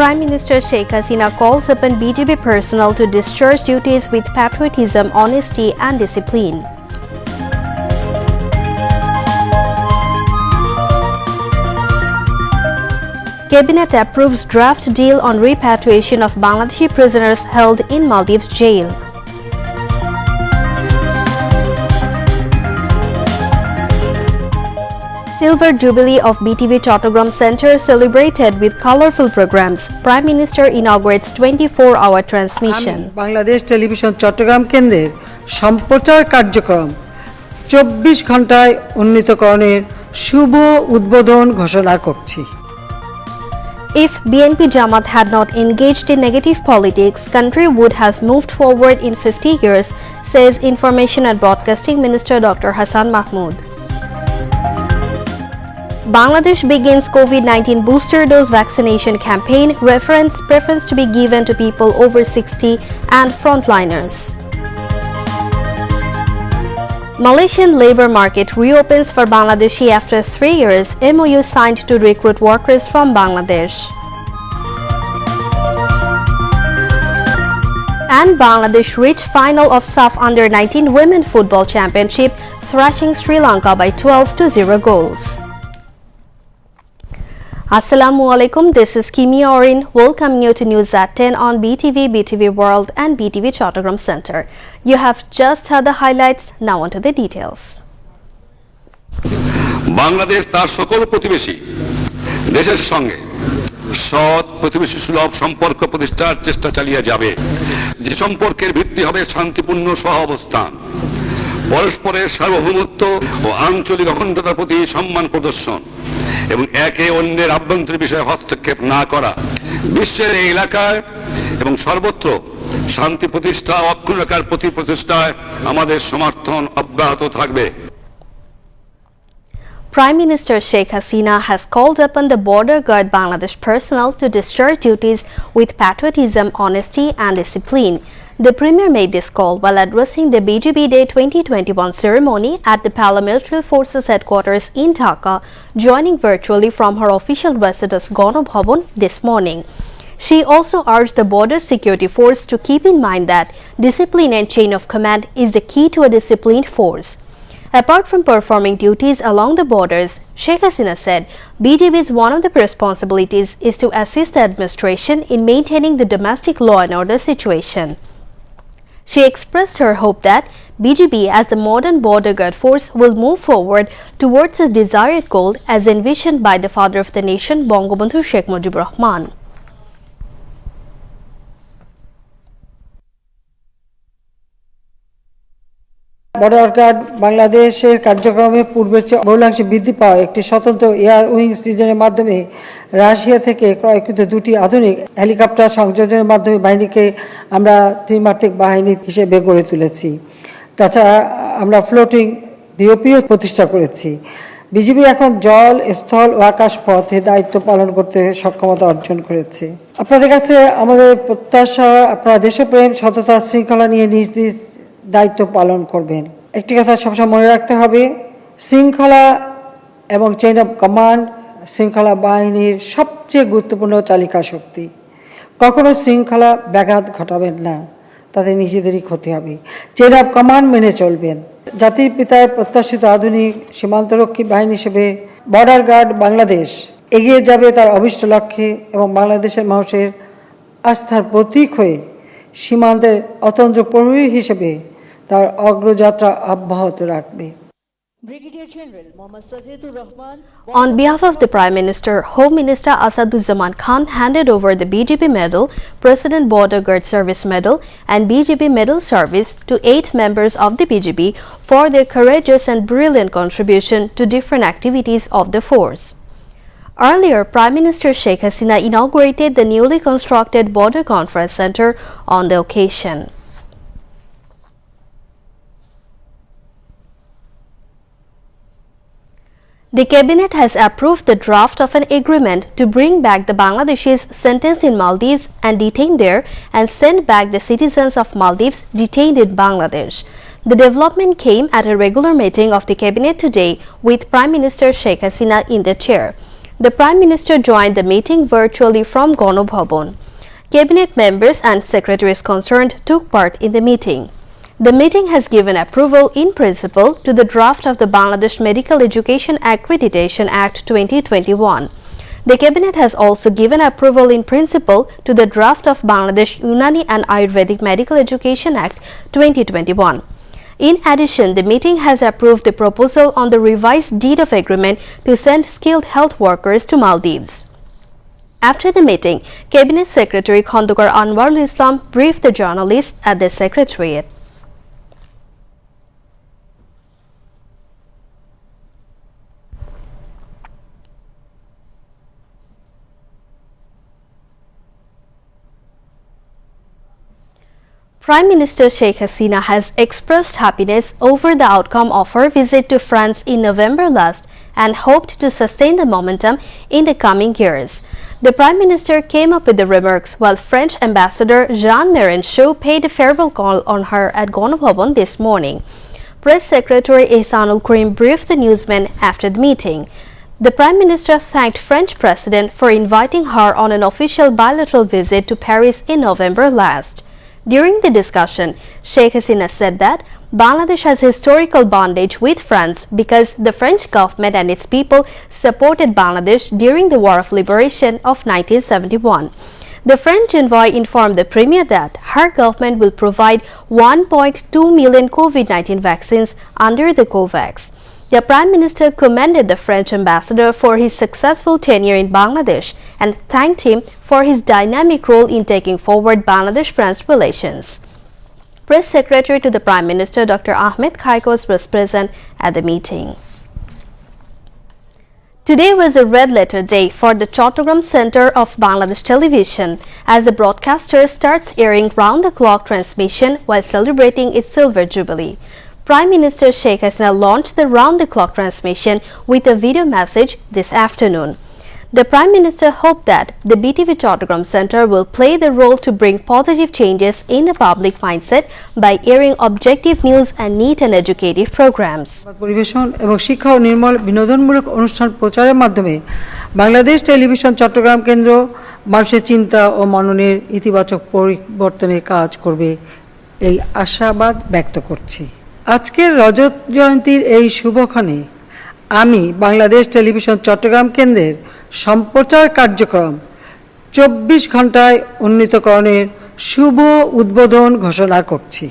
Prime Minister Sheikh Hasina calls upon BJP personnel to discharge duties with patriotism, honesty and discipline. Cabinet approves draft deal on repatriation of Bangladeshi prisoners held in Maldives jail. Silver Jubilee of BTV Chattogram Center celebrated with colorful programs. Prime Minister inaugurates 24-hour transmission. Bangladesh television Chattogram কেন্দ্রের সম্প্রচার কার্যক্রম 24 ঘন্টায় উন্নীতকরণের শুভ উদ্বোধন ঘোষণা করছি। If BNP Jamaat had not engaged in negative politics, country would have moved forward in 50 years, says Information and Broadcasting Minister Dr. Hassan Mahmood. Bangladesh begins COVID-19 booster dose vaccination campaign, preference to be given to people over 60 and frontliners. Malaysian labor market reopens for Bangladeshi after 3 years. MOU signed to recruit workers from Bangladesh. And Bangladesh reached final of SAF Under-19 Women Football Championship, thrashing Sri Lanka by 12-0 goals. Assalamu alaikum, this is Kimi Orin. Welcome you to News at 10 on BTV, BTV World and BTV Chattogram Center. You have just heard the highlights, now on to the details. Bangladesh তার সকল প্রতিবেশী দেশের সঙ্গে সৎ প্রতিবেশী সুলভ সম্পর্ক প্রতিষ্ঠার চেষ্টা চালিয়ে যাবে, যে সম্পর্কের ভিত্তি হবে শান্তিপূর্ণ সহাবস্থান, পরস্পরের সার্বভৌমত্ব ও আঞ্চলিক অখণ্ডতার প্রতি সম্মান প্রদর্শন এবং একে অন্যের আভ্যন্তরীণ বিষয়ে হস্তক্ষেপ না করা। বিশ্বের এই এলাকায় এবং সর্বত্র শান্তি প্রতিষ্ঠা ও অক্ষুণ্ণ রাখার প্রতি প্রচেষ্টায় আমাদের সমর্থন অব্যাহত থাকবে। Prime Minister Sheikh Hasina has called upon the border guard Bangladesh personnel to discharge duties with patriotism, honesty and discipline. The Premier made this call while addressing the BGB Day 2021 ceremony at the Paramilitary Forces headquarters in Dhaka, joining virtually from her official residence Gono Bhavan this morning. She also urged the Border Security Force to keep in mind that discipline and chain of command is the key to a disciplined force. Apart from performing duties along the borders, Sheikh Hasina said BGB's one of the responsibilities is to assist the administration in maintaining the domestic law and order situation. She expressed her hope that BGB as the modern border guard force will move forward towards its desired goal as envisioned by the father of the nation, Bangabandhu Sheikh Mujibur Rahman. Border guard বাংলাদেশের কার্যক্রমে পূর্বের চেয়ে বহুলাংশে বৃদ্ধি পাওয়া একটি স্বতন্ত্র air wings ডিজাইনের মাধ্যমে রাশিয়া থেকে ক্রয়কৃত দুটি আধুনিক হেলিকপ্টার সংযোজনের মাধ্যমে বাহিনীকে আমরা ত্রিমাত্রিক বাহিনী হিসেবে গড়ে তুলেছি। তাছাড়া আমরা ফ্লোটিং বিওপিও প্রতিষ্ঠা করেছি। বিজিবি এখন জল, স্থল ও আকাশ পথে দায়িত্ব পালন করতে সক্ষমতা অর্জন করেছে। আপনাদের কাছে আমাদের প্রত্যাশা, আপনারা দেশপ্রেম, সততা, শৃঙ্খলা নিয়ে নিজ নিজ দায়িত্ব পালন করবেন। একটি কথা সবসময় মনে রাখতে হবে, শৃঙ্খলা এবং চেইন অফ কমান্ড শৃঙ্খলা বাহিনীর সবচেয়ে গুরুত্বপূর্ণ চালিকা শক্তি। কখনো শৃঙ্খলা ব্যাঘাত ঘটাবেন না, তাদের নিজেদেরই ক্ষতি হবে। চেইন অফ কমান্ড মেনে চলবেন। জাতির পিতার প্রত্যাশিত আধুনিক সীমান্তরক্ষী বাহিনী হিসেবে বর্ডার গার্ড বাংলাদেশ এগিয়ে যাবে তার অভিষ্ট লক্ষ্যে এবং বাংলাদেশের মানুষের আস্থার প্রতীক হয়ে সীমান্তের অতন্ত্র প্রহরী হিসেবে তার অগ্রযাত্রা অব্যাহত রাখবে। On behalf of the Prime Minister, Home Minister Asaduzzaman Khan handed over the BGP Medal, President Border Guard Service Medal and BGP Medal Service to 8 members of the BGP for their courageous and brilliant contribution to different activities of the force. Earlier, Prime Minister Sheikh Hasina inaugurated the newly constructed Border Conference Center on the occasion. The Cabinet has approved the draft of an agreement to bring back the Bangladeshis sentenced in Maldives and detained there and send back the citizens of Maldives detained in Bangladesh. The development came at a regular meeting of the Cabinet today with Prime Minister Sheikh Hasina in the chair. The Prime Minister joined the meeting virtually from Ganobhavan. Cabinet members and secretaries concerned took part in the meeting. The meeting has given approval in principle to the draft of the Bangladesh Medical Education Accreditation Act 2021. The Cabinet has also given approval in principle to the draft of Bangladesh Unani and Ayurvedic Medical Education Act 2021. In addition, the meeting has approved the proposal on the revised deed of agreement to send skilled health workers to Maldives. After the meeting, Cabinet Secretary Khandakar Anwarul Islam briefed the journalists at the Secretariat. Prime Minister Sheikh Hasina has expressed happiness over the outcome of her visit to France in November last and hoped to sustain the momentum in the coming years. The Prime Minister came up with the remarks while French Ambassador Jean Mélenchon paid a farewell call on her at Ganobhavan this morning. Press Secretary Ehsanul Karim briefed the newsmen after the meeting. The Prime Minister thanked French President for inviting her on an official bilateral visit to Paris in November last. During the discussion, Sheikh Hasina said that Bangladesh has historical bondage with France because the French government and its people supported Bangladesh during the War of Liberation of 1971. The French envoy informed the Premier that her government will provide 1.2 million COVID-19 vaccines under the COVAX. The Prime Minister commended the French ambassador for his successful tenure in Bangladesh and thanked him for his dynamic role in taking forward Bangladesh-France relations. Press Secretary to the Prime Minister Dr. Ahmed Khaikos was present at the meeting. Today was a red letter day for the Chattogram Center of Bangladesh Television as the broadcaster starts airing round-the-clock transmission while celebrating its silver jubilee. Prime Minister Sheikh Hasina launched the round-the-clock transmission with a video message this afternoon. The Prime Minister hoped that the BTV Chattogram Center will play the role to bring positive changes in the public mindset by airing objective news and neat and educative programs. পরিবেশন এবং শিক্ষা ও নির্মল বিনোদনমূলক অনুষ্ঠান প্রচারের মাধ্যমে Bangladesh television Chittagong কেন্দ্র মানুষের চিন্তা ও মননের ইতিবাচক পরিবর্তনে কাজ করবে এই আশাবাদ ব্যক্ত করছি। আজকের রজত জয়ন্তীর এই শুভক্ষণে আমি বাংলাদেশ টেলিভিশন চট্টগ্রাম কেন্দ্রের সম্প্রচার কার্যক্রম 24 ঘন্টায় উন্নীতকরণের শুভ উদ্বোধন ঘোষণা করছি।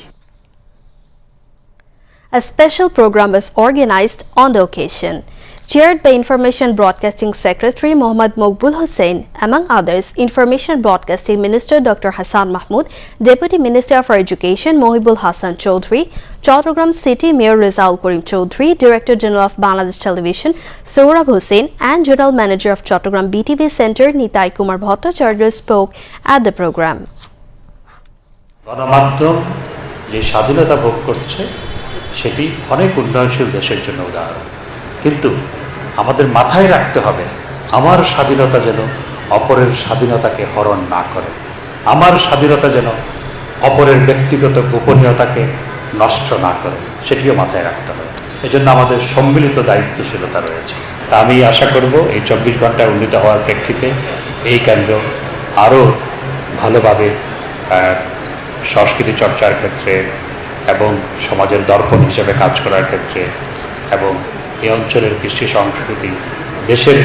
A special program was organized on the occasion. Chaired by Information Broadcasting Secretary Mohammad Mokbul Hussain, among others, Information Broadcasting Minister Dr. Hassan Mahmood, Deputy Minister for Education Mohibul Hassan Choudhury, Chattogram City Mayor Rizal Karim Choudhury, Director General of Bangladesh Television Sohrab Hussain, and General Manager of Chattogram BTV Center Nitai Kumar Bhattacharya spoke at the program. গণমাধ্যম যে স্বাধীনতা ভোগ করছে সেটি অনেক উন্নয়নশীল দেশের জন্য উদাহরণ, কিন্তু আমাদের মাথায় রাখতে হবে আমার স্বাধীনতা যেন অপরের স্বাধীনতাকে হরণ না করে, আমার স্বাধীনতা যেন অপরের ব্যক্তিগত গোপনীয়তাকে নষ্ট না করে, সেটিও মাথায় রাখতে হবে। এজন্য আমাদের সম্মিলিত দায়িত্বশীলতা রয়েছে। তা আমি আশা করব এই 24 ঘন্টা উন্নীত হওয়ার প্রেক্ষিতে এই কেন্দ্র আরও ভালোভাবে সংস্কৃতি চর্চার ক্ষেত্রে এবং সমাজের দর্পণ হিসেবে কাজ করার ক্ষেত্রে এবং এই অঞ্চলের কৃষ্টি সংস্কৃতি, দেশের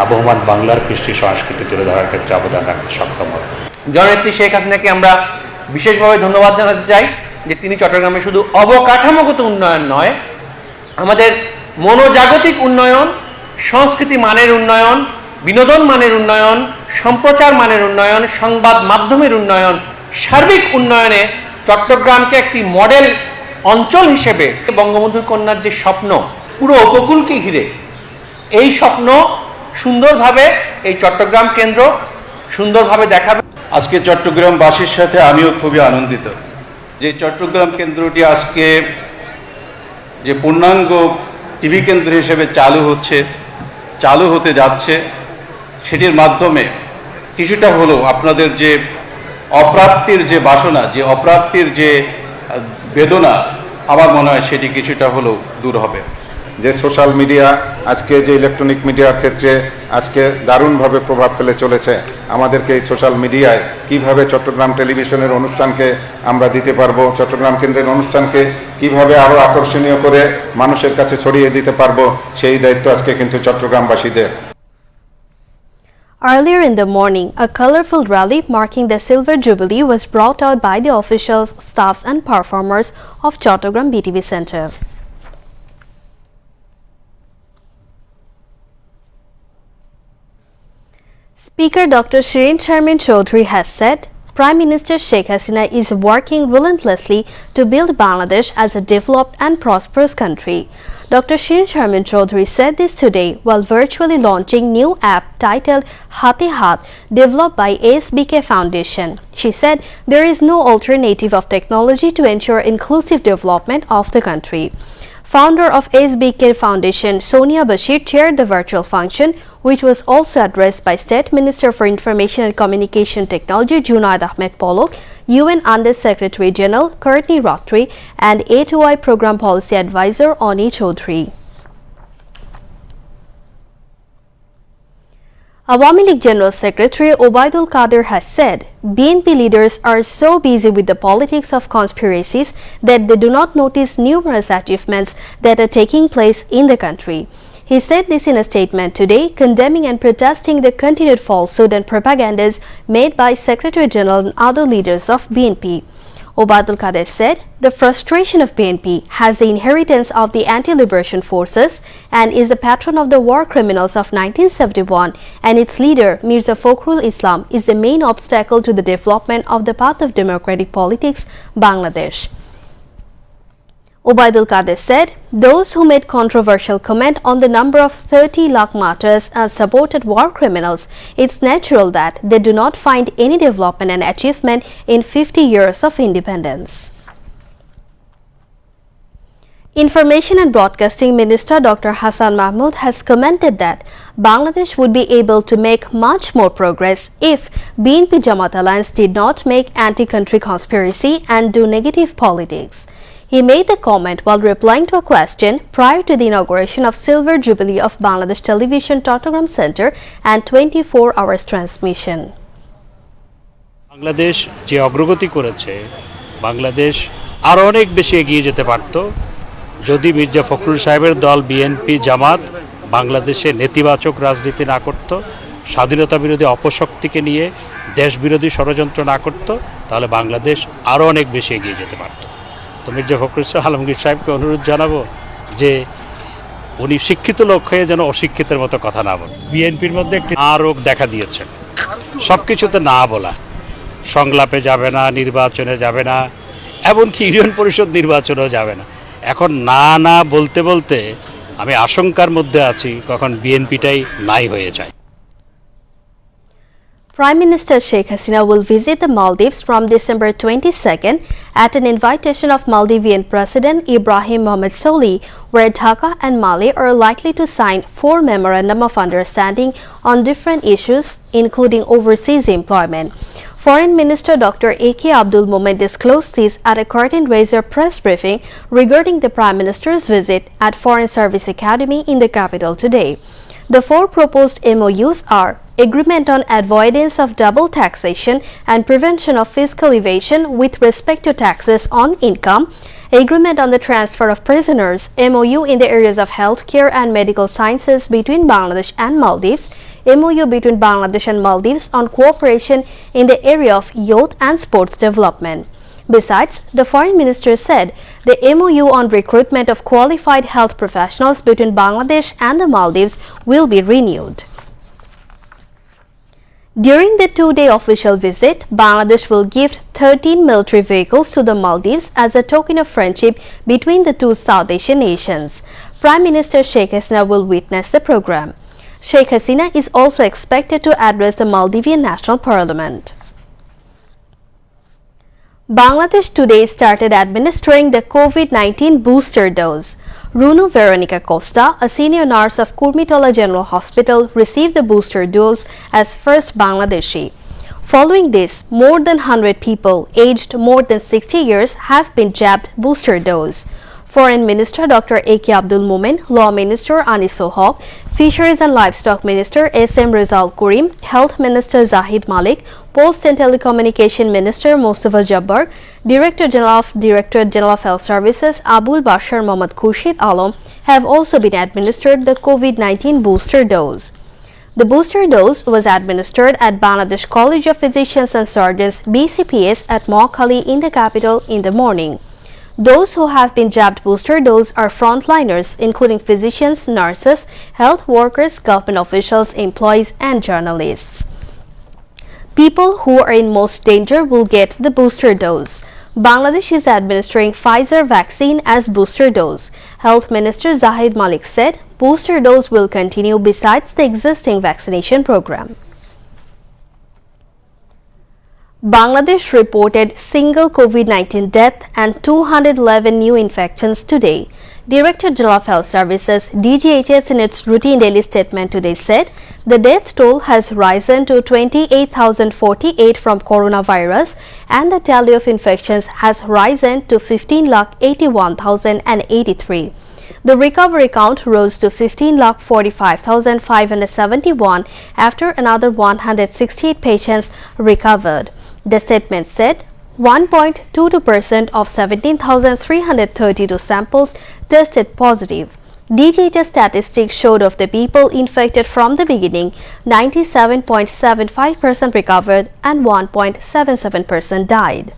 আবহমান বাংলার কৃষ্টি সংস্কৃতি তুলে ধরার ক্ষেত্রে অবদান রাখতে সক্ষম হবে। জননেত্রী শেখ হাসিনাকে আমরা বিশেষভাবে ধন্যবাদ জানাতে চাই যে তিনি চট্টগ্রামে শুধু অবকাঠামোগত উন্নয়ন নয়, আমাদের মনোজাগতিক উন্নয়ন, সংস্কৃতি মানের উন্নয়ন, বিনোদন মানের উন্নয়ন, সম্প্রচার মানের উন্নয়ন, সংবাদ মাধ্যমের উন্নয়ন, সার্বিক উন্নয়নে চট্টগ্রামকে একটি মডেল অঞ্চল হিসেবে বঙ্গবন্ধুর কন্যার যে স্বপ্ন পুরো উপকূলকে ঘিরে, এই স্বপ্ন সুন্দরভাবে এই চট্টগ্রাম কেন্দ্র সুন্দরভাবে দেখাবে। আজকে চট্টগ্রামবাসীর সাথে আমিও খুবই আনন্দিত যে চট্টগ্রাম কেন্দ্রটি আজকে যে পূর্ণাঙ্গ টিভি কেন্দ্র হিসেবে চালু হতে যাচ্ছে, সেটির মাধ্যমে কিছুটা হলেও আপনাদের যে অপ্রাপ্তির যে বাসনা, যে অপ্রাপ্তির যে বেদনা, আমার মনে হয় সেটি কিছুটা হলেও দূর হবে। যে সোশ্যাল মিডিয়া আজকে যে ইলেকট্রনিক মিডিয়ার ক্ষেত্রে আজকে দারুণভাবে প্রভাব ফেলে চলেছে, আমাদেরকে এই সোশ্যাল মিডিয়ায় কিভাবে চট্টগ্রাম টেলিভিশনের অনুষ্ঠানকে আমরা দিতে পারবো, চট্টগ্রাম কেন্দ্রের অনুষ্ঠানকে কিভাবে আরও আকর্ষণীয় করে মানুষের কাছে ছড়িয়ে দিতে পারবো, সেই দায়িত্ব আজকে কিন্তু চট্টগ্রামবাসীদের। Earlier in the morning, a colorful rally marking the Silver Jubilee was brought out by the officials, staffs and performers of Chattogram BTV Center. Speaker Dr. Shirin Sharmin Chaudhary has said Prime Minister Sheikh Hasina is working relentlessly to build Bangladesh as a developed and prosperous country. Dr. Shirin Sharmin Chaudhary said this today while virtually launching new app titled Hate Hat, developed by ASBK Foundation. She said there is no alternative of technology to ensure inclusive development of the country. Founder of ASBK Foundation, Sonia Bashir, chaired the virtual function, which was also addressed by State Minister for Information and Communication Technology Junaid Ahmed Polok, UN Under Secretary General Courtney Rothry, and A2I Program Policy Advisor Oni Chaudhary. Awami League General Secretary Obaidul Qadir has said BNP leaders are so busy with the politics of conspiracies that they do not notice numerous achievements that are taking place in the country. He said this in a statement today, condemning and protesting the continued falsehood and propagandas made by Secretary General and other leaders of BNP. Obaidul Qadir said the frustration of BNP has the inheritance of the anti-liberation forces and is the patron of the war criminals of 1971, and its leader Mirza Fakhrul Islam is the main obstacle to the development of the path of democratic politics, Bangladesh. Obaidul Qadir said those who made controversial comment on the number of 30 lakh martyrs and supported war criminals, it's natural that they do not find any development and achievement in 50 years of independence. Information and Broadcasting Minister Dr. Hassan Mahmood has commented that Bangladesh would be able to make much more progress if BNP Jamaat Alliance did not make anti-country conspiracy and do negative politics. He made the comment while replying to a question prior to the inauguration of Silver Jubilee of Bangladesh Television Chattogram Center and 24 hours transmission. Bangladesh যে অগ্রগতি করেছে, বাংলাদেশ আরো অনেক বেশি এগিয়ে যেতে পারত যদি মির্জা ফখরুল সাহেবের দল বিএনপি জামাত বাংলাদেশে নেতিবাচক রাজনীতি না করত, স্বাধীনতা বিরোধী অপশক্তিকে নিয়ে দেশ বিরোধী ষড়যন্ত্র না করত, তাহলে বাংলাদেশ আরো অনেক বেশি এগিয়ে যেতে পারত। তো মির্জা ফখরুল আলমগীর সাহেবকে অনুরোধ জানাবো যে উনি শিক্ষিত লোক হয়ে যেন অশিক্ষিতের মতো কথা না বলেন। বিএনপির মধ্যে একটি রোগ দেখা দিয়েছে, সব কিছুতে না বলা, সংলাপে যাবে না, নির্বাচনে যাবে না, এমনকি ইউনিয়ন পরিষদ নির্বাচনেও যাবে না। এখন না না বলতে বলতে আমি আশঙ্কার মধ্যে আছি কখন বিএনপিটাই নাই হয়ে যায়। Prime Minister Sheikh Hasina will visit the Maldives from December 22nd at an invitation of Maldivian President Ibrahim Mohamed Solih, where Dhaka and Mali are likely to sign 4 memorandum of understanding on different issues, including overseas employment. Foreign Minister Dr. A.K. Abdul Momen disclosed this at a curtain-raiser press briefing regarding the Prime Minister's visit at Foreign Service Academy in the capital today. The 4 proposed MOUs are Agreement on Avoidance of Double Taxation and Prevention of Fiscal Evasion with respect to taxes on income, Agreement on the Transfer of Prisoners, MOU in the areas of healthcare and medical sciences between Bangladesh and Maldives, MOU between Bangladesh and Maldives on cooperation in the area of youth and sports development. Besides, the Foreign Minister said the MOU on recruitment of qualified health professionals between Bangladesh and the Maldives will be renewed. During the 2-day official visit, Bangladesh will gift 13 military vehicles to the Maldives as a token of friendship between the 2 South Asian nations. Prime Minister Sheikh Hasina will witness the program. Sheikh Hasina is also expected to address the Maldivian National Parliament. Bangladesh today started administering the COVID-19 booster dose. Runu Veronica Costa, a senior nurse of Kurmitola General Hospital, received the booster dose as first Bangladeshi. Following this, more than 100 people aged more than 60 years have been jabbed booster dose. Foreign Minister Dr. A.K. Abdul Momen, Law Minister Anisul Haq, Fisheries and Livestock Minister S.M. Rizal Kurim, Health Minister Zahid Malik, Post and Telecommunication Minister Mustafa Jabbar, Director General of Directorate General of Health Services Abul Bashar Mohammad Khurshid Alam have also been administered the COVID-19 booster dose. The booster dose was administered at Bangladesh College of Physicians and Surgeons BCPS at Mohali in the capital in the morning. Those who have been jabbed booster dose are frontliners, including physicians, nurses, health workers, government officials, employees, and journalists. People who are in most danger will get the booster dose. Bangladesh is administering Pfizer vaccine as booster dose. Health Minister Zahid Malik said booster dose will continue besides the existing vaccination program. Bangladesh reported single COVID-19 death and 211 new infections today. Director General of Health Services DGHS in its routine daily statement today said the death toll has risen to 28,048 from coronavirus and the tally of infections has risen to 15,81,083. The recovery count rose to 15,45,571 after another 168 patients recovered. The statement said 1.22% of 17,332 samples tested positive. DGHS statistics showed of the people infected from the beginning, 97.75% recovered and 1.77% died.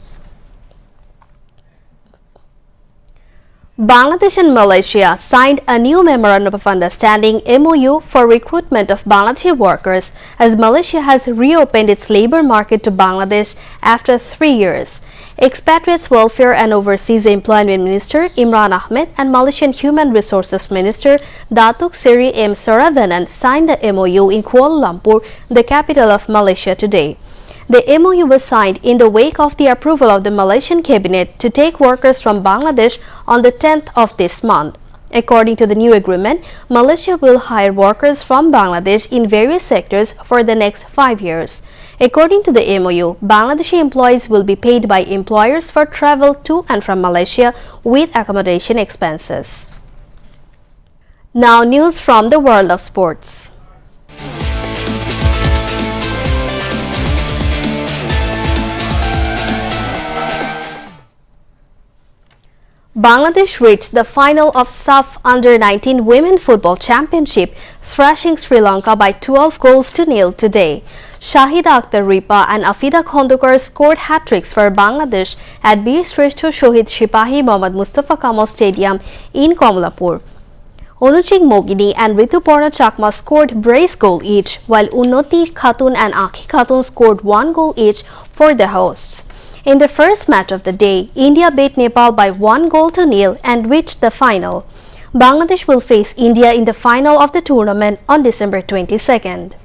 Bangladesh and Malaysia signed a new Memorandum of Understanding MOU for recruitment of Bangladeshi workers as Malaysia has reopened its labor market to Bangladesh after 3 years. Expatriates Welfare and Overseas Employment Minister Imran Ahmed and Malaysian Human Resources Minister Datuk Seri M. Saravanan signed the MOU in Kuala Lumpur, the capital of Malaysia, today. The MOU was signed in the wake of the approval of the Malaysian cabinet to take workers from Bangladesh on the 10th of this month. According to the new agreement, Malaysia will hire workers from Bangladesh in various sectors for the next 5 years. According to the MOU, Bangladeshi employees will be paid by employers for travel to and from Malaysia with accommodation expenses. Now news from the world of sports. Bangladesh reached the final of SAF Under-19 Women Football Championship, thrashing Sri Lanka by 12-0 today. Shahida Akhtar Ripa and Afida Khondokar scored hat-tricks for Bangladesh at Bir Shrestha Shohid Sipahi Mohammad Mustafa Kamal Stadium in Komolapur. Anuchik Mogini and Rituparna Chakma scored brace goal each, while Unnati Khatun and Akhi Khatun scored 1 goal each for the hosts. In the first match of the day, India beat Nepal by 1-0 and reached the final. Bangladesh will face India in the final of the tournament on December 22nd.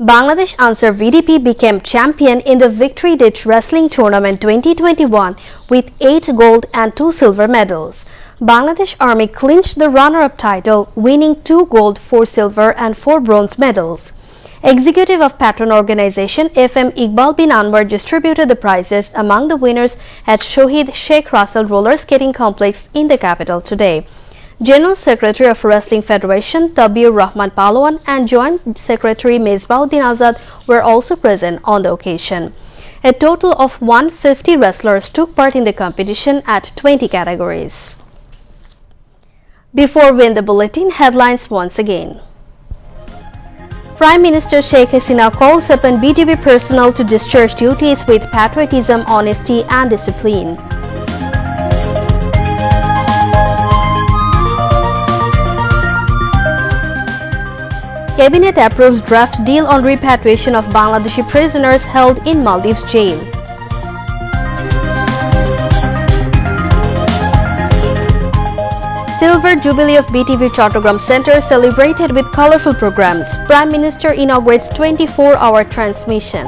Bangladesh Ansar VDP became champion in the Victory Ditch Wrestling Tournament 2021 with 8 gold and 2 silver medals. Bangladesh Army clinched the runner-up title, winning 2 gold, 4 silver and 4 bronze medals. Executive of Patron Organization FM Iqbal bin Anwar distributed the prizes among the winners at Shohid Sheikh Russell Roller Skating Complex in the capital today. General Secretary of Wrestling Federation Tabir Rahman Palwan and Joint Secretary Mesbauddin Azad were also present on the occasion. A total of 150 wrestlers took part in the competition at 20 categories. Before we end the bulletin, headlines once again. Prime Minister Sheikh Hasina calls upon BTV personnel to discharge duties with patriotism, honesty and discipline. Cabinet approves draft deal on repatriation of Bangladeshi prisoners held in Maldives jail. Silver Jubilee of BTV Chattogram Center celebrated with colorful programs. Prime Minister inaugurates 24-hour transmission.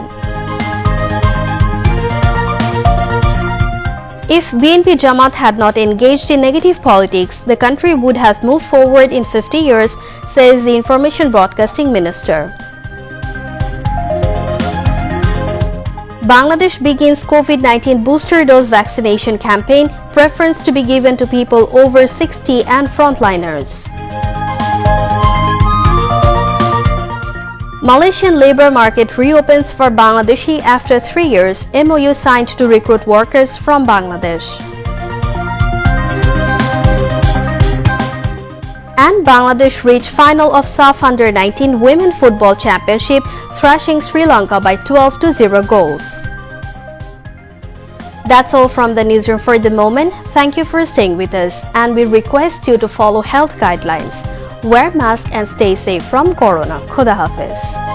If BNP Jamaat had not engaged in negative politics, the country would have moved forward in 50 years, says the Information Broadcasting Minister. Bangladesh begins COVID-19 booster dose vaccination campaign, preference to be given to people over 60 and frontliners. Malaysian labor market reopens for Bangladeshi after 3 years, MOU signed to recruit workers from Bangladesh. And Bangladesh reached final of SAF Under-19 Women Football Championship, thrashing Sri Lanka by 12-0 goals. That's all from the newsroom for the moment. Thank you for staying with us, and we request you to follow health guidelines. Wear mask and stay safe from Corona. Khuda Hafiz.